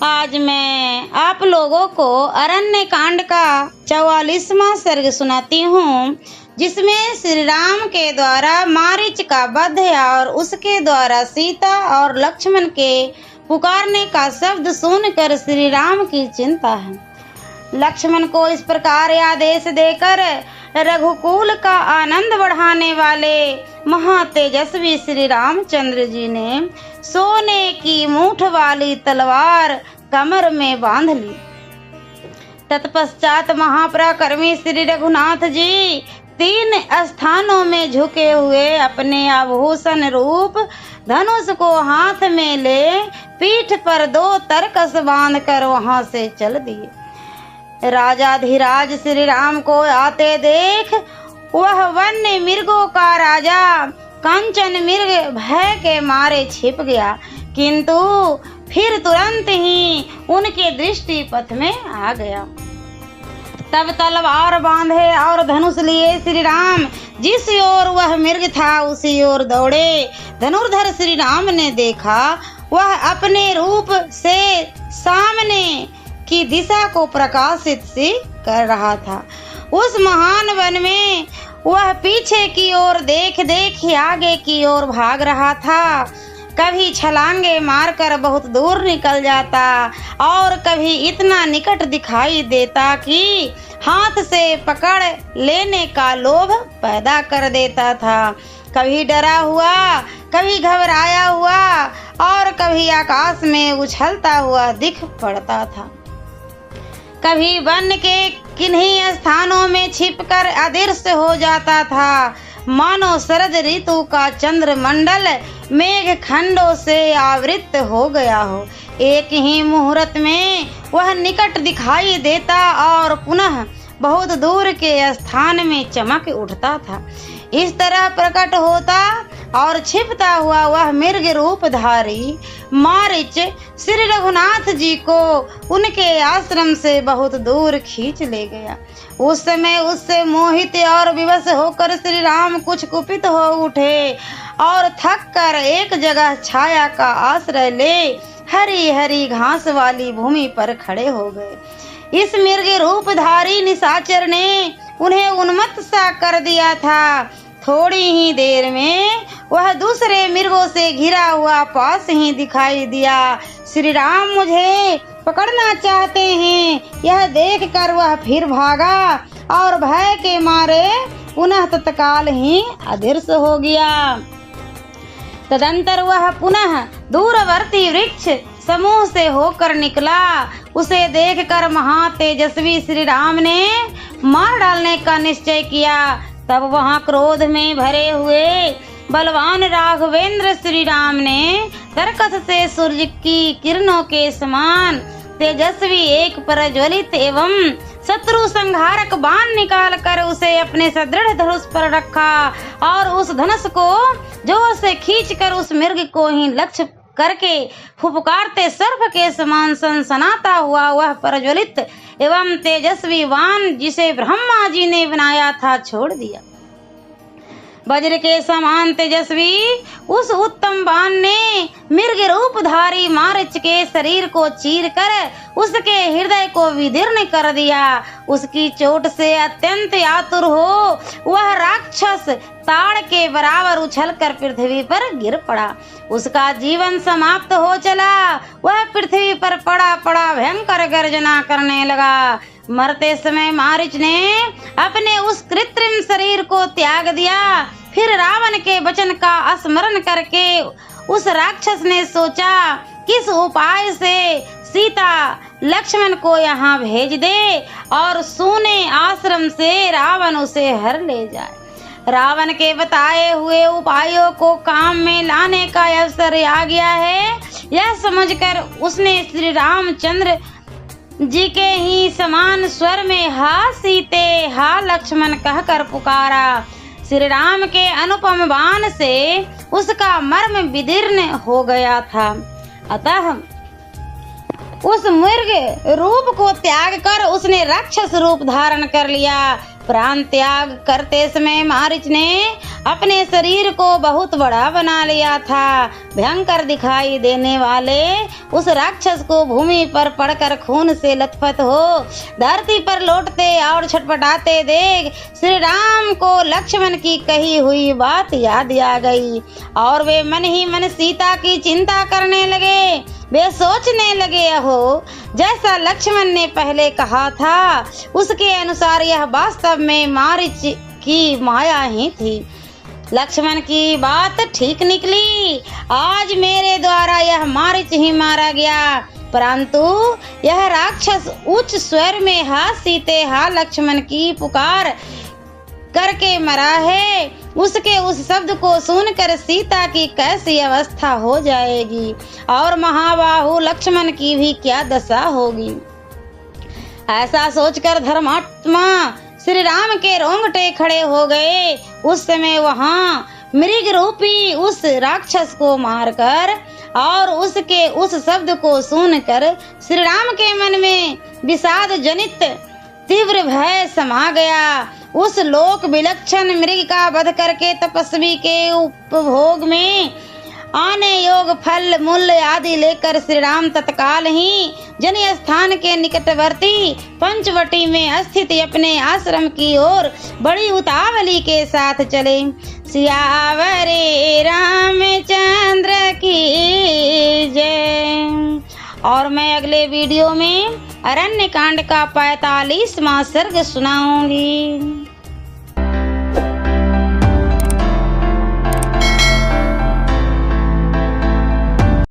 आज मैं आप लोगों को अरण्य कांड का 44वां सर्ग सुनाती हूँ, जिसमें श्री राम के द्वारा मारीच का वध और उसके द्वारा सीता और लक्ष्मण के पुकारने का शब्द सुनकर श्री राम की चिंता है। लक्ष्मण को इस प्रकार आदेश देकर रघुकुल का आनंद बढ़ाने वाले महातेजस्वी श्री रामचंद्र जी ने सोने की मूठ वाली तलवार कमर में बांध ली। तत्पश्चात महापराक्रमी श्री रघुनाथ जी 3 स्थानों में झुके हुए अपने आभूषण रूप धनुष को हाथ में ले पीठ पर 2 तरकस बांधकर वहां से चल दिए। राजाधिराज श्री राम को आते देख वह वन्य मृगों का राजा कंचन मृग भय के मारे छिप गया, किंतु फिर तुरंत ही उनके दृष्टि पथ में आ गया। तब तलवार बांधे और धनुष लिए श्री राम जिस ओर वह मृग था उसी ओर दौड़े। धनुर्धर श्री राम ने देखा वह अपने रूप से सामने की दिशा को प्रकाशित सी कर रहा था। उस महान वन में वह पीछे की ओर देख देख आगे की ओर भाग रहा था। कभी छलांगे मारकर बहुत दूर निकल जाता और कभी इतना निकट दिखाई देता कि हाथ से पकड़ लेने का लोभ पैदा कर देता था। कभी डरा हुआ, कभी घबराया हुआ और कभी आकाश में उछलता हुआ दिख पड़ता था। कभी वन के किन्हीं स्थानों में छिपकर अदृश्य हो जाता था, मानो शरद ऋतु का चंद्रमंडल मेघ खंडों से आवृत हो गया हो। एक ही मुहूर्त में वह निकट दिखाई देता और पुनः बहुत दूर के स्थान में चमक उठता था। इस तरह प्रकट होता और छिपता हुआ वह मृग रूपधारी मारीच श्री रघुनाथ जी को उनके आश्रम से बहुत दूर खींच ले गया। उस समय उससे मोहित और विवश होकर श्री राम कुछ कुपित हो उठे और थक कर एक जगह छाया का आश्रय ले हरी हरी घास वाली भूमि पर खड़े हो गए। इस मृग रूपधारी निशाचर ने उन्हें उन्मत्त सा कर दिया था। थोड़ी ही देर में वह दूसरे मृगों से घिरा हुआ पास ही दिखाई दिया। श्री राम मुझे पकड़ना चाहते हैं, यह देखकर वह फिर भागा और भय के मारे पुनः तत्काल ही अदृश्य हो गया। तदंतर वह पुनः दूरवर्ती वृक्ष समूह से होकर निकला। उसे देखकर महातेजस्वी श्री राम ने मार डालने का निश्चय किया। तब वहां क्रोध में भरे हुए बलवान राघवेंद्र श्री राम ने तरकस से सूर्य की किरणों के समान तेजस्वी एक प्रज्वलित एवं शत्रु संहारक बाण निकाल कर उसे अपने सुदृढ़ धनुष पर रखा और उस धनुष को जोर से खींचकर उस मृग को ही लक्ष्य करके फुफकारते सर्प के समान सनसनाता हुआ वह प्रज्वलित एवं तेजस्वी बाण जिसे ब्रह्मा जी ने बनाया था छोड़ दिया। वज्र के समान तेजस्वी उस उत्तम बाण ने मृग रूपधारी मारीच के शरीर को चीरकर उसके हृदय को विदीर्ण कर दिया। उसकी चोट से अत्यंत आतुर हो वह राक्षस ताड़ के बराबर उछलकर पृथ्वी पर गिर पड़ा। उसका जीवन समाप्त हो चला। वह पृथ्वी पर पड़ा पड़ा भयंकर गर्जना करने लगा। मरते समय मारीच ने अपने उस कृत्रिम शरीर को त्याग दिया। फिर रावण के वचन का स्मरण करके उस राक्षस ने सोचा किस उपाय से सीता लक्ष्मण को यहाँ भेज दे और सूने आश्रम से रावण उसे हर ले जाए। रावण के बताए हुए उपायों को काम में लाने का अवसर आ गया है। यह समझकर उसने श्री रामचंद्र जी के ही समान स्वर में हा सीते हा लक्ष्मण कहकर पुकारा। श्री राम के अनुपम बाण से उसका मर्म विदीर्ण हो गया था। अतः उस मृग रूप को त्याग कर उसने राक्षस रूप धारण कर लिया। प्राण त्याग करते समय मारीच ने अपने शरीर को बहुत बड़ा बना लिया था। भयंकर दिखाई देने वाले उस राक्षस को भूमि पर पड़कर खून से लथपथ हो धरती पर लौटते और छटपटाते देख श्री राम को लक्ष्मण की कही हुई बात याद आ गई और वे मन ही मन सीता की चिंता करने लगे। वे सोचने लगे, हो जैसा लक्ष्मण ने पहले कहा था उसके अनुसार यह वास्तव में मारीच की माया ही थी। लक्ष्मण की बात ठीक निकली। आज मेरे द्वारा यह मारीच ही मारा गया, परंतु यह राक्षस उच्च स्वर में हा सीते हा लक्ष्मण की पुकार करके मरा है। उसके उस शब्द को सुनकर सीता की कैसी अवस्था हो जाएगी और महाबाहु लक्ष्मण की भी क्या दशा होगी। ऐसा सोचकर धर्मात्मा श्री राम के रोंगटे खड़े हो गए। उस समय वहां मृग रूपी उस राक्षस को मारकर और उसके उस शब्द को सुनकर श्री राम के मन में विषाद जनित तीव्र भय समा गया। उस लोक विलक्षण मृग का वध करके तपस्वी के उपभोग में आने योग फल मूल्य आदि लेकर श्री राम तत्काल ही जन स्थान के निकटवर्ती पंचवटी में स्थित अपने आश्रम की ओर बड़ी उतावली के साथ चले। सियावरे रामचंद्र की जय। और मैं अगले वीडियो में अरण्य कांड का 45वां सर्ग सुनाऊंगी।